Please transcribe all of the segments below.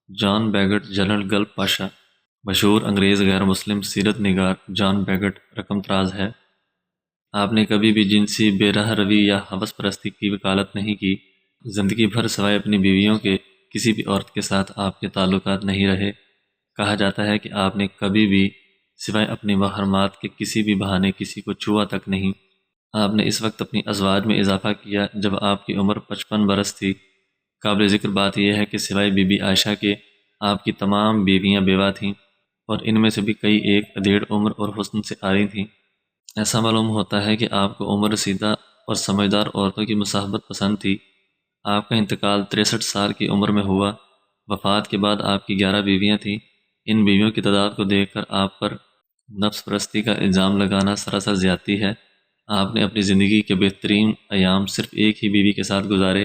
جان بیگٹ general گلب پاشا مشہور انگریز غیر مسلم سیرت نگار جان بیگٹ رقم طراز ہے۔ آپ نے کبھی بھی جنسی بے رحم روی یا ہوس پرستی کی وکالت نہیں کی۔ زندگی بھر سوائے اپنی بیویوں کے کسی بھی عورت کے ساتھ آپ کے تعلقات نہیں رہے۔ کہا جاتا ہے کہ آپ نے کبھی بھی سوائے اپنی محرمات کے کسی بھی بہانے کسی کو چھوا تک نہیں۔ آپ نے اس وقت اپنی ازواج میں اضافہ کیا جب آپ کی عمر 55 برس تھی۔ قابل ذکر بات یہ ہے کہ سوائے بی بی عائشہ کے آپ کی تمام بیویاں بیوہ تھیں، اور ان میں سے بھی کئی ایک ادھیڑ عمر اور حسن سے عاری تھیں۔ ایسا معلوم ہوتا ہے کہ آپ کو عمر رسیدہ اور سمجھدار عورتوں کی مصاحبت پسند تھی۔ آپ کا انتقال 63 سال کی عمر میں ہوا۔ وفات کے بعد آپ کی 11 بیویاں تھیں۔ ان بیویوں کی تعداد کو دیکھ کر آپ پر نفس پرستی کا الزام لگانا سراسر زیادتی ہے۔ آپ نے اپنی زندگی کے بہترین ایام صرف ایک ہی بیوی کے ساتھ گزارے۔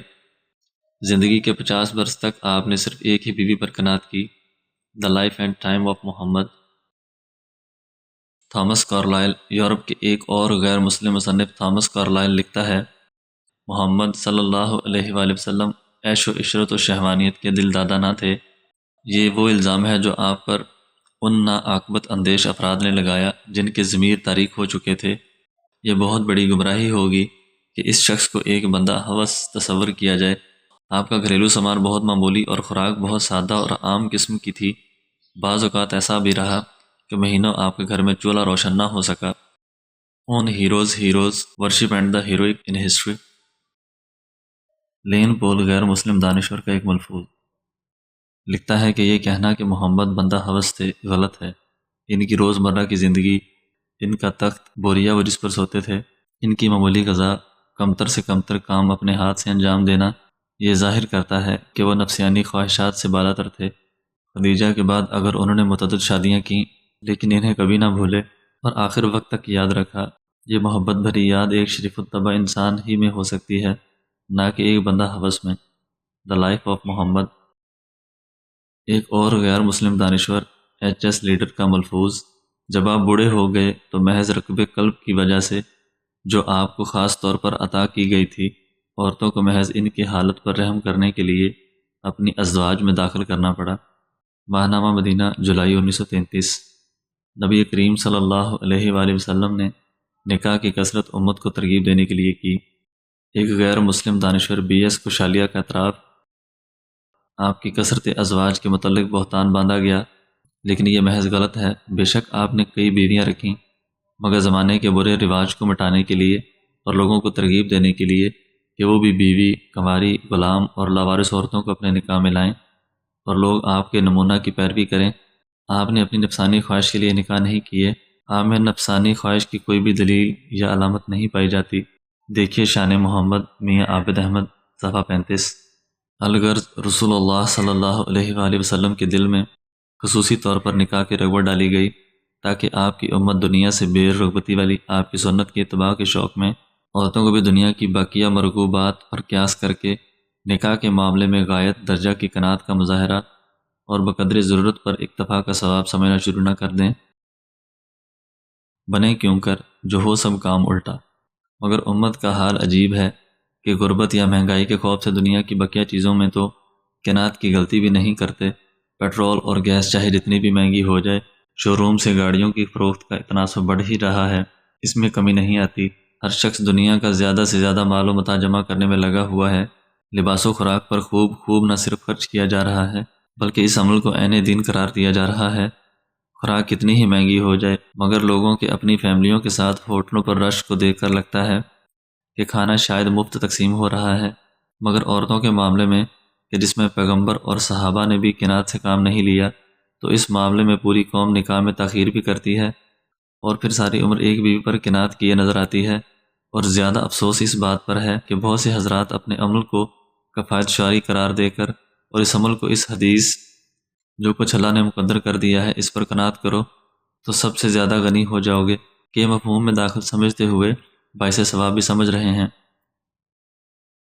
زندگی کے 50 برس تک آپ نے صرف ایک ہی بیوی پر قناعت کی۔ The life and time of Muhammad. Thomas Carlyle Europe کے ایک اور غیر مسلم مصنف تھامس کارلائل لکھتا ہے، محمد صلی اللہ علیہ وآلہ وسلم عیش و عشرت و شہوانیت کے دل دادا نہ تھے۔ یہ وہ الزام ہے جو آپ پر ان ناعاقبت اندیش افراد نے لگایا جن کے ضمیر تاریک ہو چکے تھے۔ یہ بہت بڑی گمراہی ہوگی کہ اس شخص کو ایک بندہ ہوس تصور کیا جائے۔ آپ کا گھریلو سامان بہت معمولی اور خوراک بہت سادہ اور عام قسم کی تھی۔ بعض اوقات ایسا بھی رہا کہ مہینوں آپ کے گھر میں چولہا روشن نہ ہو سکا۔ On heroes worship and the heroic in history. Lane Poole غیر مسلم دانشور کا ایک ملفوظ لکھتا ہے کہ یہ کہنا کہ محمد بندہ ہوس تھے غلط ہے۔ ان کی روزمرہ کی زندگی، ان کا تخت بوریا وہ جس پر سوتے تھے، ان کی معمولی غذا، کمتر سے کمتر کام اپنے ہاتھ سے انجام دینا، یہ ظاہر کرتا ہے کہ وہ نفسیانی خواہشات سے بالاتر تھے۔ خدیجہ کے بعد اگر انہوں نے متعدد شادیاں کیں لیکن انہیں کبھی نہ بھولے اور آخر وقت تک یاد رکھا۔ یہ محبت بھری یاد ایک شریف الطبع انسان ہی میں ہو سکتی ہے، نہ کہ ایک بندہ ہوس میں۔ دا لائف آف محمد۔ ایک اور غیر مسلم دانشور ایچ ایس لیڈر کا ملفوظ، جب آپ بوڑھے ہو گئے تو محض رکب قلب کی وجہ سے جو آپ کو خاص طور پر عطا کی گئی تھی، عورتوں کو محض ان کی حالت پر رحم کرنے کے لیے اپنی ازواج میں داخل کرنا پڑا۔ ماہنامہ مدینہ جولائی 1933۔ نبی کریم صلی اللہ علیہ وآلہ وسلم نے نکاح کی کثرت امت کو ترغیب دینے کے لیے کی۔ ایک غیر مسلم دانشور بی ایس کشالیا کا اعتراف، آپ کی کثرت ازواج کے متعلق بہتان باندھا گیا، لیکن یہ محض غلط ہے۔ بے شک آپ نے کئی بیویاں رکھیں، مگر زمانے کے برے رواج کو مٹانے کے لیے اور لوگوں کو ترغیب دینے کے لیے کہ وہ بھی بیوی، کنواری، غلام اور لاوارث عورتوں کو اپنے نکاح میں لائیں اور لوگ آپ کے نمونہ کی پیروی کریں۔ آپ نے اپنی نفسانی خواہش کے لیے نکاح نہیں کیے۔ آپ میں نفسانی خواہش کی کوئی بھی دلیل یا علامت نہیں پائی جاتی۔ دیکھیے شان محمد میاں عابد احمد، صفحہ 35۔ الغرض رسول اللہ صلی اللہ علیہ وآلہ وسلم کے دل میں خصوصی طور پر نکاح کی رغبت ڈالی گئی تاکہ آپ کی امت دنیا سے بے رغبتی والی آپ کی سنت کے اتباع کے شوق میں عورتوں کو بھی دنیا کی باقیہ مرغوبات پر قیاس کر کے نکاح کے معاملے میں غایت درجہ کی قناعت کا مظاہرہ اور بقدر ضرورت پر اکتفا کا ثواب سمجھنا شروع نہ کر دیں۔ بنے کیوں کر جو ہو سب کام الٹا۔ مگر امت کا حال عجیب ہے کہ غربت یا مہنگائی کے خوف سے دنیا کی بقیہ چیزوں میں تو قناعت کی غلطی بھی نہیں کرتے۔ پیٹرول اور گیس چاہے جتنی بھی مہنگی ہو جائے، شو روم سے گاڑیوں کی فروخت کا تناسب بڑھ ہی رہا ہے، اس میں کمی نہیں آتی۔ ہر شخص دنیا کا زیادہ سے زیادہ مال و متاع جمع کرنے میں لگا ہوا ہے۔ لباس و خوراک پر خوب نہ صرف خرچ کیا جا رہا ہے بلکہ اس عمل کو عین دین قرار دیا جا رہا ہے۔ خوراک کتنی ہی مہنگی ہو جائے مگر لوگوں کے اپنی فیملیوں کے ساتھ ہوٹلوں پر رش کو دیکھ کر لگتا ہے کہ کھانا شاید مفت تقسیم ہو رہا ہے، مگر عورتوں کے معاملے میں کہ جس میں پیغمبر اور صحابہ نے بھی قناعت سے کام نہیں لیا، تو اس معاملے میں پوری قوم نکاح میں تاخیر بھی کرتی ہے اور پھر ساری عمر ایک بیوی پر قناعت کیے نظر آتی ہے۔ اور زیادہ افسوس اس بات پر ہے کہ بہت سے حضرات اپنے عمل کو کفایت شعاری قرار دے کر اور اس عمل کو اس حدیث جو کچھ اللہ نے مقدر کر دیا ہے اس پر قناعت کرو تو سب سے زیادہ غنی ہو جاؤ گے کہ مفہوم میں داخل سمجھتے ہوئے باعث ثواب بھی سمجھ رہے ہیں۔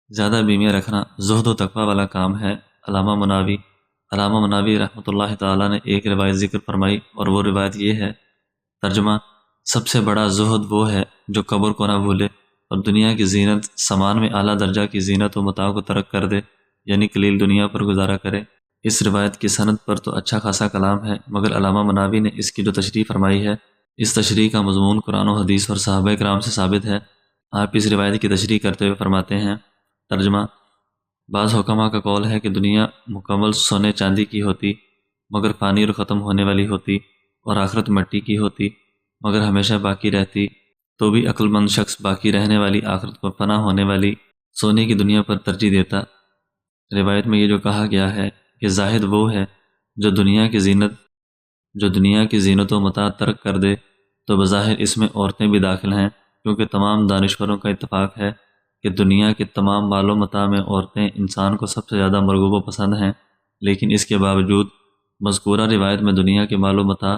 زیادہ بیویاں رکھنا زہد و تقوی والا کام ہے۔ علامہ مناوی رحمۃ اللہ تعالیٰ نے ایک روایت ذکر فرمائی اور وہ روایت یہ ہے، ترجمہ: سب سے بڑا زہد وہ ہے جو قبر کو نہ بھولے اور دنیا کی زینت سامان میں اعلیٰ درجہ کی زینت و متاع کو ترک کر دے، یعنی قلیل دنیا پر گزارا کرے۔ اس روایت کی سند پر تو اچھا خاصا کلام ہے، مگر علامہ مناوی نے اس کی جو تشریح فرمائی ہے، اس تشریح کا مضمون قرآن و حدیث اور صحابہ کرام سے ثابت ہے۔ آپ اس روایت کی تشریح کرتے ہوئے فرماتے ہیں، ترجمہ: بعض حکماء کا قول ہے کہ دنیا مکمل سونے چاندی کی ہوتی مگر فانی اور ختم ہونے والی ہوتی، اور آخرت مٹی کی ہوتی مگر ہمیشہ باقی رہتی، تو بھی عقل مند شخص باقی رہنے والی آخرت کو فنا ہونے والی سونے کی دنیا پر ترجیح دیتا۔ روایت میں یہ جو کہا گیا ہے کہ زاہد وہ ہے جو دنیا کی زینت و متاع ترک کر دے، تو بظاہر اس میں عورتیں بھی داخل ہیں، کیونکہ تمام دانشوروں کا اتفاق ہے کہ دنیا کے تمام مال و متاع میں عورتیں انسان کو سب سے زیادہ مرغوب و پسند ہیں، لیکن اس کے باوجود مذکورہ روایت میں دنیا کے مال و متاع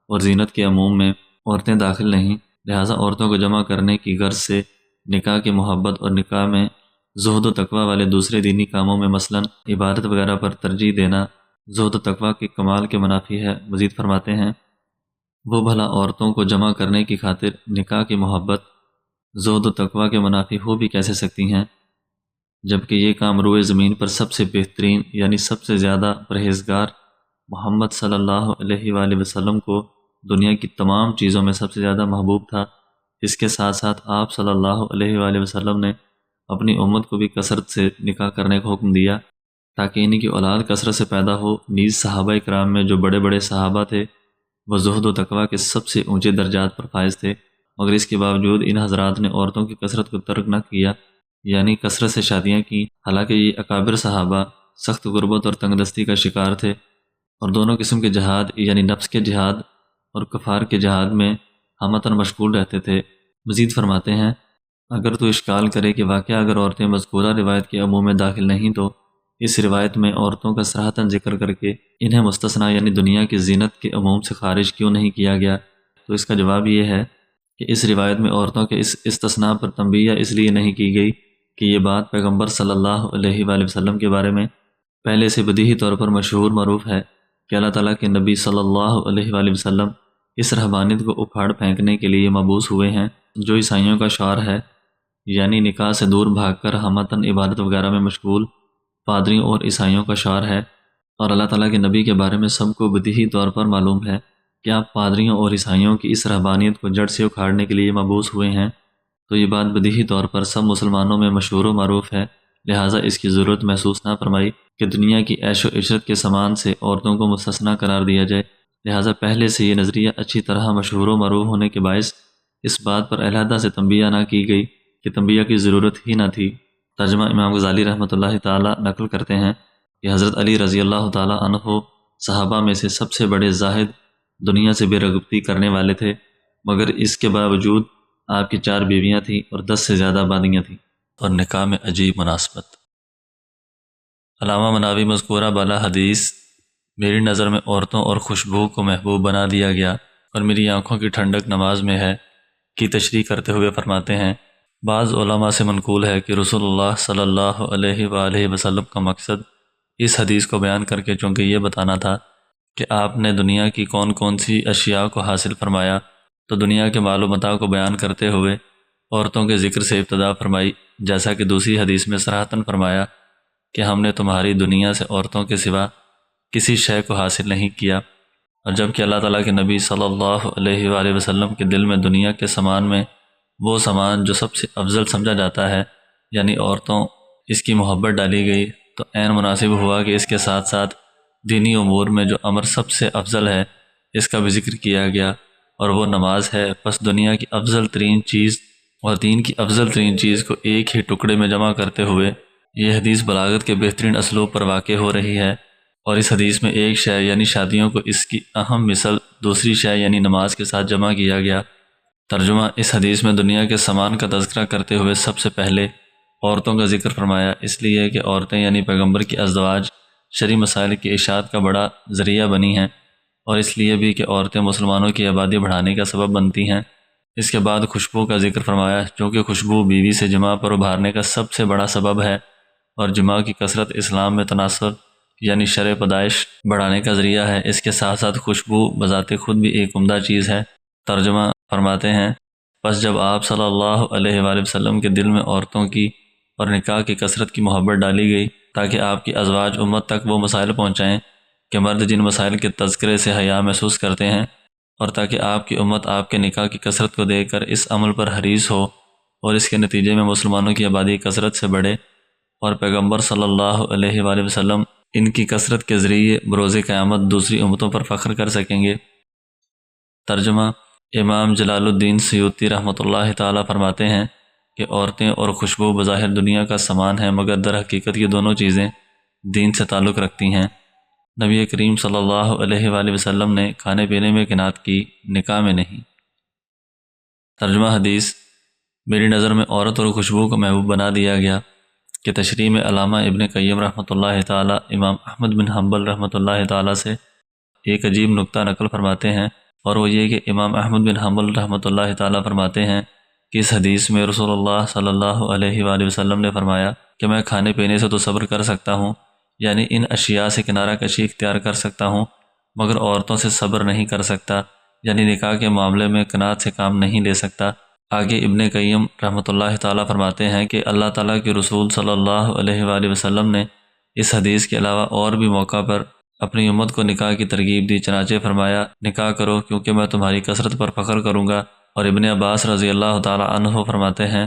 اور زینت کے عموم میں عورتیں داخل نہیں، لہٰذا عورتوں کو جمع کرنے کی غرض سے نکاح کی محبت اور نکاح میں زہد و تقوی والے دوسرے دینی کاموں میں مثلاً عبادت وغیرہ پر ترجیح دینا زہد و تقوی کے کمال کے منافی ہے۔ مزید فرماتے ہیں، وہ بھلا عورتوں کو جمع کرنے کی خاطر نکاح کی محبت زہد و تقوی کے منافی ہو بھی کیسے سکتی ہیں، جبکہ یہ کام روئے زمین پر سب سے بہترین یعنی سب سے زیادہ پرہیزگار محمد صلی اللہ علیہ وآلہ وسلم کو دنیا کی تمام چیزوں میں سب سے زیادہ محبوب تھا۔ اس کے ساتھ ساتھ آپ صلی اللہ علیہ وآلہ وسلم نے اپنی امت کو بھی کثرت سے نکاح کرنے کا حکم دیا تاکہ انہی کی اولاد کثرت سے پیدا ہو۔ نیز صحابہ کرام میں جو بڑے بڑے صحابہ تھے وہ زہد و تقوی کے سب سے اونچے درجات پر فائز تھے، مگر اس کے باوجود ان حضرات نے عورتوں کی کثرت کو ترک نہ کیا، یعنی کثرت سے شادیاں کی، حالانکہ یہ اکابر صحابہ سخت غربت اور تنگ دستی کا شکار تھے اور دونوں قسم کے جہاد یعنی نفس کے جہاد اور کفار کے جہاد میں ہمتاً مشغول رہتے تھے۔ مزید فرماتے ہیں، اگر تو اشکال کرے کہ واقعہ اگر عورتیں مذکورہ روایت کے عموم میں داخل نہیں تو اس روایت میں عورتوں کا صراحتاً ذکر کر کے انہیں مستثنیٰ یعنی دنیا کی زینت کے عموم سے خارج کیوں نہیں کیا گیا؟ تو اس کا جواب یہ ہے کہ اس روایت میں عورتوں کے اس استثناء پر تنبیہ اس لیے نہیں کی گئی کہ یہ بات پیغمبر صلی اللہ علیہ وآلہ وسلم کے بارے میں پہلے سے بدیہی طور پر مشہور معروف ہے کہ اللہ تعالیٰ کے نبی صلی اللہ علیہ وآلہ وسلم اس رہبانیت کو اکھاڑ پھینکنے کے لیے مبعوث ہوئے ہیں جو عیسائیوں کا شعار ہے، یعنی نکاح سے دور بھاگ کر ہمتاً عبادت وغیرہ میں مشغول پادریوں اور عیسائیوں کا شعار ہے۔ اور اللہ تعالیٰ کے نبی کے بارے میں سب کو بدیہی طور پر معلوم ہے کہ آپ پادریوں اور عیسائیوں کی اس رہبانیت کو جڑ سے اکھاڑنے کے لیے مبعوث ہوئے ہیں، تو یہ بات بدیہی طور پر سب مسلمانوں میں مشہور و معروف ہے، لہٰذا اس کی ضرورت محسوس نہ فرمائی کہ دنیا کی عیش و عشرت کے سامان سے عورتوں کو مستثنیٰ قرار دیا جائے۔ لہٰذا پہلے سے یہ نظریہ اچھی طرح مشہور و معروف ہونے کے باعث اس بات پر علیحدہ سے تنبیہ نہ کی گئی کہ تنبیہ کی ضرورت ہی نہ تھی۔ ترجمہ امام غزالی رحمۃ اللہ تعالی نقل کرتے ہیں کہ حضرت علی رضی اللہ تعالی عنہ صحابہ میں سے سب سے بڑے زاہد، دنیا سے بے رغبتی کرنے والے تھے، مگر اس کے باوجود آپ کی 4 بیویاں تھیں اور 10 سے زیادہ آبادیاں تھیں۔ اور نکاح میں عجیب مناسبت۔ علامہ مناوی مذکورہ بالا حدیث میری نظر میں عورتوں اور خوشبو کو محبوب بنا دیا گیا اور میری آنکھوں کی ٹھنڈک نماز میں ہے کی تشریح کرتے ہوئے فرماتے ہیں، بعض علماء سے منقول ہے کہ رسول اللہ صلی اللہ علیہ وآلہ وسلم کا مقصد اس حدیث کو بیان کر کے چونکہ یہ بتانا تھا کہ آپ نے دنیا کی کون کون سی اشیاء کو حاصل فرمایا، تو دنیا کے مال و متاع کو بیان کرتے ہوئے عورتوں کے ذکر سے ابتدا فرمائی، جیسا کہ دوسری حدیث میں صراحتاً فرمایا کہ ہم نے تمہاری دنیا سے عورتوں کے سوا کسی شے کو حاصل نہیں کیا۔ اور جب کہ اللہ تعالیٰ کے نبی صلی اللہ علیہ وآلہ وسلم کے دل میں دنیا کے سامان میں وہ سامان جو سب سے افضل سمجھا جاتا ہے یعنی عورتوں، اس کی محبت ڈالی گئی، تو عین مناسب ہوا کہ اس کے ساتھ ساتھ دینی امور میں جو امر سب سے افضل ہے اس کا بھی ذکر کیا گیا، اور وہ نماز ہے۔ پس دنیا کی افضل ترین چیز اور دین کی افضل ترین چیز کو ایک ہی ٹکڑے میں جمع کرتے ہوئے یہ حدیث بلاغت کے بہترین اسلوب پر واقع ہو رہی ہے، اور اس حدیث میں ایک شے یعنی شادیوں کو اس کی اہم مثل دوسری شے یعنی نماز کے ساتھ جمع کیا گیا۔ ترجمہ، اس حدیث میں دنیا کے سامان کا تذکرہ کرتے ہوئے سب سے پہلے عورتوں کا ذکر فرمایا، اس لیے کہ عورتیں یعنی پیغمبر کی ازواج شرعی مسائل کی اشاعت کا بڑا ذریعہ بنی ہیں، اور اس لیے بھی کہ عورتیں مسلمانوں کی آبادی بڑھانے کا سبب بنتی ہیں۔ اس کے بعد خوشبو کا ذکر فرمایا، چونکہ خوشبو بیوی سے جماع پر ابھارنے کا سب سے بڑا سبب ہے، اور جماع کی کثرت اسلام میں تناسل یعنی شرع پیدائش بڑھانے کا ذریعہ ہے۔ اس کے ساتھ ساتھ خوشبو بذات خود بھی ایک عمدہ چیز ہے۔ ترجمہ فرماتے ہیں، پس جب آپ صلی اللہ علیہ وآلہ وسلم کے دل میں عورتوں کی اور نکاح کی کثرت کی محبت ڈالی گئی تاکہ آپ کی ازواج امت تک وہ مسائل پہنچائیں کہ مرد جن مسائل کے تذکرے سے حیا محسوس کرتے ہیں، اور تاکہ آپ کی امت آپ کے نکاح کی کثرت کو دیکھ کر اس عمل پر حریص ہو اور اس کے نتیجے میں مسلمانوں کی آبادی کثرت سے بڑھے، اور پیغمبر صلی اللہ علیہ وآلہ وسلم ان کی کثرت کے ذریعے بروز قیامت دوسری امتوں پر فخر کر سکیں گے۔ ترجمہ: امام جلال الدین سیوطی رحمۃ اللہ تعالیٰ فرماتے ہیں کہ عورتیں اور خوشبو بظاہر دنیا کا سامان ہیں، مگر در حقیقت یہ دونوں چیزیں دین سے تعلق رکھتی ہیں۔ نبی کریم صلی اللہ علیہ وآلہ وسلم نے کھانے پینے میں قناعت کی، نکاح میں نہیں۔ ترجمہ حدیث: میری نظر میں عورت اور خوشبو کو محبوب بنا دیا گیا کہ تشریح میں علامہ ابن قیم رحمۃ اللہ تعالیٰ امام احمد بن حنبل رحمۃ اللہ تعالیٰ سے ایک عجیب نکتہ نقل فرماتے ہیں، اور وہ یہ کہ امام احمد بن حنبل رحمۃ اللہ تعالیٰ فرماتے ہیں کہ اس حدیث میں رسول اللہ صلی اللہ علیہ وآلہ وسلم نے فرمایا کہ میں کھانے پینے سے تو صبر کر سکتا ہوں، یعنی ان اشیاء سے کنارہ کشی اختیار کر سکتا ہوں، مگر عورتوں سے صبر نہیں کر سکتا، یعنی نکاح کے معاملے میں قناعت سے کام نہیں لے سکتا۔ آگے ابن قیم رحمۃ اللہ تعالیٰ فرماتے ہیں کہ اللہ تعالیٰ کے رسول صلی اللہ علیہ وآلہ وسلم نے اس حدیث کے علاوہ اور بھی موقع پر اپنی امت کو نکاح کی ترغیب دی، چنانچہ فرمایا نکاح کرو کیونکہ میں تمہاری کثرت پر فخر کروں گا۔ اور ابن عباس رضی اللہ تعالیٰ عنہ فرماتے ہیں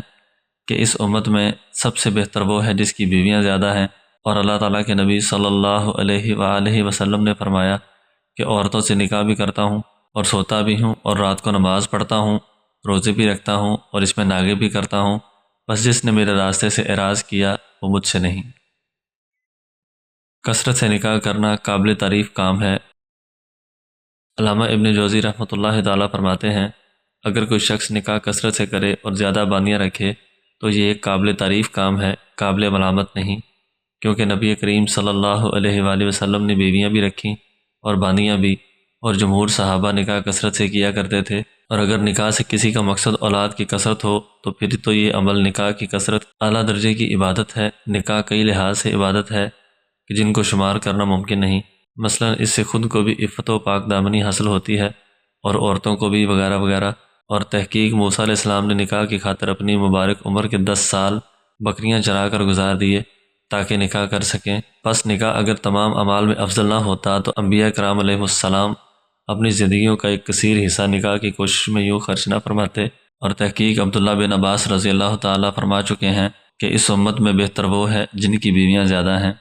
کہ اس امت میں سب سے بہتر وہ ہے جس کی بیویاں زیادہ ہیں، اور اللہ تعالیٰ کے نبی صلی اللہ علیہ وآلہ وسلم نے فرمایا کہ عورتوں سے نکاح بھی کرتا ہوں اور سوتا بھی ہوں، اور رات کو نماز پڑھتا ہوں، روزے بھی رکھتا ہوں، اور اس میں ناگے بھی کرتا ہوں، بس جس نے میرے راستے سے اعراض کیا وہ مجھ سے نہیں۔ کثرت سے نکاح کرنا قابل تعریف کام ہے۔ علامہ ابن جوزی رحمۃ اللہ تعالیٰ فرماتے ہیں اگر کوئی شخص نکاح کثرت سے کرے اور زیادہ باندیاں رکھے تو یہ ایک قابل تعریف کام ہے، قابل ملامت نہیں، کیونکہ نبی کریم صلی اللہ علیہ وآلہ وسلم نے بیویاں بھی رکھیں اور باندیاں بھی، اور جمہور صحابہ نکاح کثرت سے کیا کرتے تھے، اور اگر نکاح سے کسی کا مقصد اولاد کی کثرت ہو تو پھر تو یہ عمل نکاح کی کثرت اعلیٰ درجے کی عبادت ہے۔ نکاح کئی لحاظ سے عبادت ہے کہ جن کو شمار کرنا ممکن نہیں، مثلا اس سے خود کو بھی عفت و پاک دامنی حاصل ہوتی ہے اور عورتوں کو بھی وغیرہ وغیرہ۔ اور تحقیق موسیٰ علیہ السلام نے نکاح کی خاطر اپنی مبارک عمر کے 10 سال بکریاں چرا کر گزار دیے تاکہ نکاح کر سکیں۔ پس نکاح اگر تمام اعمال میں افضل نہ ہوتا تو انبیاء کرام علیہ السلام اپنی زندگیوں کا ایک کثیر حصہ نکاح کی کوشش میں یوں خرچ نہ فرماتے۔ اور تحقیق عبداللہ بن عباس رضی اللہ تعالیٰ فرما چکے ہیں کہ اس امت میں بہتر وہ ہے جن کی بیویاں زیادہ ہیں۔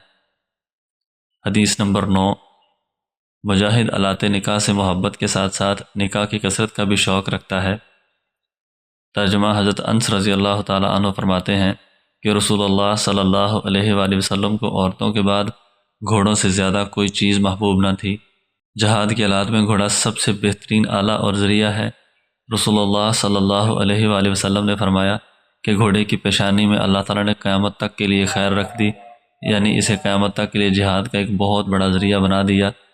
حدیث نمبر 9۔ مجاہد آلات نکاح سے محبت کے ساتھ ساتھ نکاح کی کثرت کا بھی شوق رکھتا ہے۔ ترجمہ حضرت انس رضی اللہ تعالیٰ عنہ فرماتے ہیں کہ رسول اللہ صلی اللہ علیہ وآلہ وسلم کو عورتوں کے بعد گھوڑوں سے زیادہ کوئی چیز محبوب نہ تھی۔ جہاد کے آلات میں گھوڑا سب سے بہترین آلہ اور ذریعہ ہے۔ رسول اللہ صلی اللہ علیہ وآلہ وسلم نے فرمایا کہ گھوڑے کی پیشانی میں اللہ تعالیٰ نے قیامت تک کے لیے خیر رکھ دی، یعنی اسے قیامت تک کے لیے جہاد کا ایک بہت بڑا ذریعہ بنا دیا۔